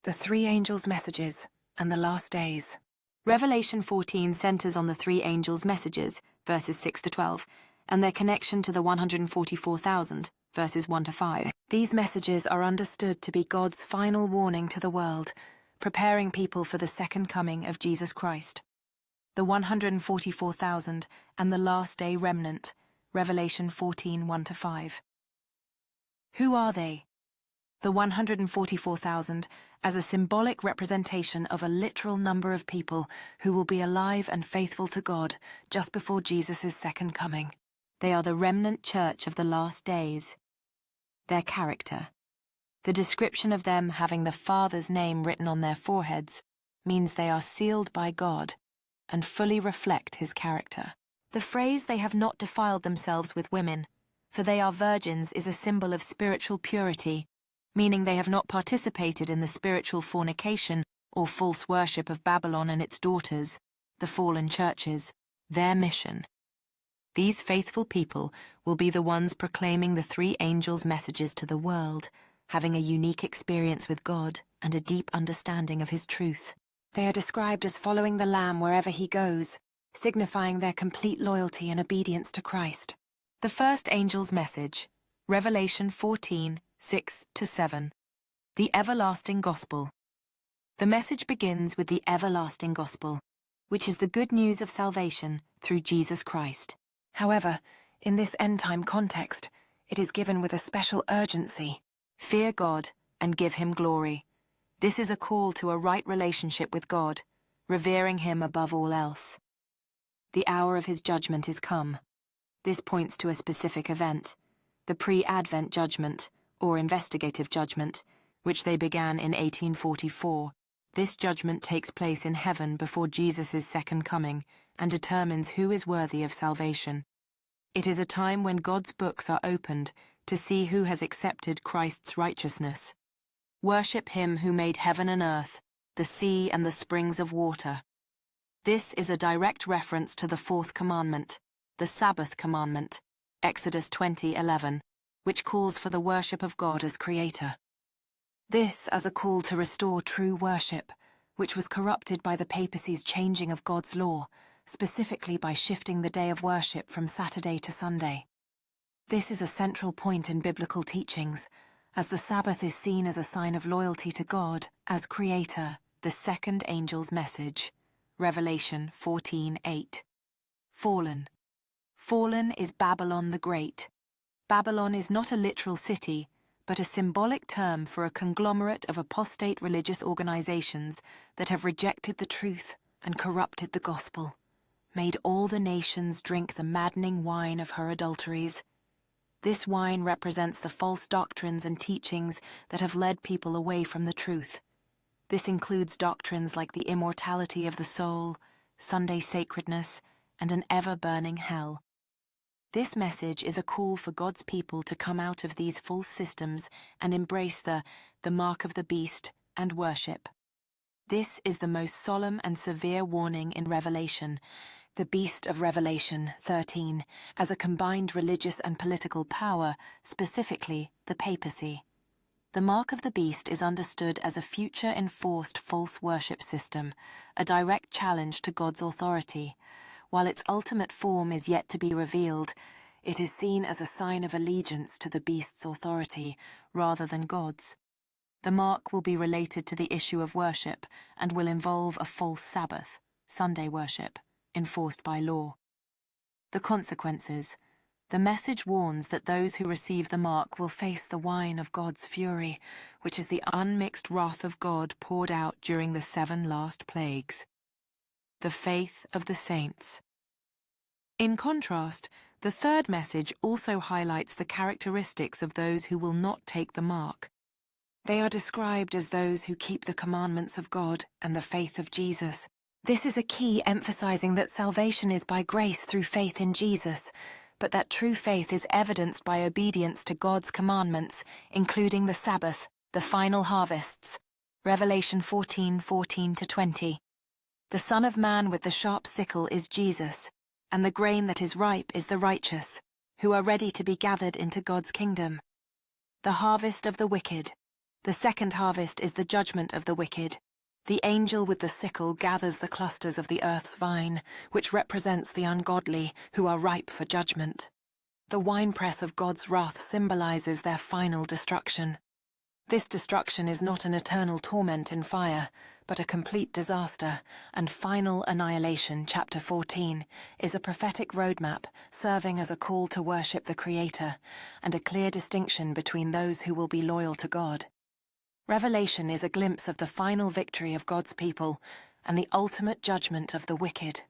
The three angels' messages and the last days. Revelation 14 centers on the three angels' messages, verses 6 to 12, and their connection to the 144,000, verses 1 to 5. These messages are understood to be God's final warning to the world, preparing people for the second coming of Jesus Christ. The 144,000 and the last day remnant, Revelation 14, 1 to 5. Who are they? The 144,000 as a symbolic representation of a literal number of people who will be alive and faithful to God just before Jesus' second coming. They are the remnant church of the last days. Their character. The description of them having the Father's name written on their foreheads means they are sealed by God and fully reflect his character. The phrase "they have not defiled themselves with women, for they are virgins" is a symbol of spiritual purity, meaning they have not participated in the spiritual fornication or false worship of Babylon and its daughters, the fallen churches, their mission. These faithful people will be the ones proclaiming the three angels' messages to the world, having a unique experience with God and a deep understanding of his truth. They are described as following the Lamb wherever he goes, signifying their complete loyalty and obedience to Christ. The first angel's message, Revelation 14, 6 to 7. The everlasting gospel. The message begins with the everlasting gospel, which is the good news of salvation through Jesus Christ. However, in this end-time context, it is given with a special urgency. Fear God and give him glory. This is a call to a right relationship with God, revering him above all else. The hour of his judgment is come. This points to a specific event, the pre-Advent judgment, or investigative judgment, which they began in 1844. This judgment takes place in heaven before Jesus' second coming and determines who is worthy of salvation. It is a time when God's books are opened to see who has accepted Christ's righteousness. Worship him who made heaven and earth, the sea and the springs of water. This is a direct reference to the fourth commandment, the Sabbath commandment, Exodus 20:11, which calls for the worship of God as Creator. This as a call to restore true worship, which was corrupted by the papacy's changing of God's law, specifically by shifting the day of worship from Saturday to Sunday. This is a central point in biblical teachings, as the Sabbath is seen as a sign of loyalty to God as Creator. The second angel's message, Revelation 14:8. Fallen. Fallen is Babylon the Great. Babylon is not a literal city, but a symbolic term for a conglomerate of apostate religious organizations that have rejected the truth and corrupted the gospel, made all the nations drink the maddening wine of her adulteries. This wine represents the false doctrines and teachings that have led people away from the truth. This includes doctrines like the immortality of the soul, Sunday sacredness, and an ever-burning hell. This message is a call for God's people to come out of these false systems and embrace the mark of the beast and worship. This is the most solemn and severe warning in Revelation, the beast of Revelation 13, as a combined religious and political power, specifically the papacy. The mark of the beast is understood as a future enforced false worship system, a direct challenge to God's authority. While its ultimate form is yet to be revealed, it is seen as a sign of allegiance to the beast's authority rather than God's. The mark will be related to the issue of worship and will involve a false Sabbath, Sunday worship, enforced by law. The consequences. The message warns that those who receive the mark will face the wine of God's fury, which is the unmixed wrath of God poured out during the 7 last plagues. The faith of the saints. In contrast, the third message also highlights the characteristics of those who will not take the mark. They are described as those who keep the commandments of God and the faith of Jesus. This is a key emphasizing that salvation is by grace through faith in Jesus, but that true faith is evidenced by obedience to God's commandments, including the Sabbath, the final harvests. Revelation 14:14-20. The Son of Man with the sharp sickle is Jesus, and the grain that is ripe is the righteous, who are ready to be gathered into God's kingdom. The harvest of the wicked. The second harvest is the judgment of the wicked. The angel with the sickle gathers the clusters of the earth's vine, which represents the ungodly who are ripe for judgment. The winepress of God's wrath symbolizes their final destruction. This destruction is not an eternal torment in fire, but a complete disaster, and final annihilation, chapter 14, is a prophetic roadmap serving as a call to worship the Creator and a clear distinction between those who will be loyal to God. Revelation is a glimpse of the final victory of God's people and the ultimate judgment of the wicked.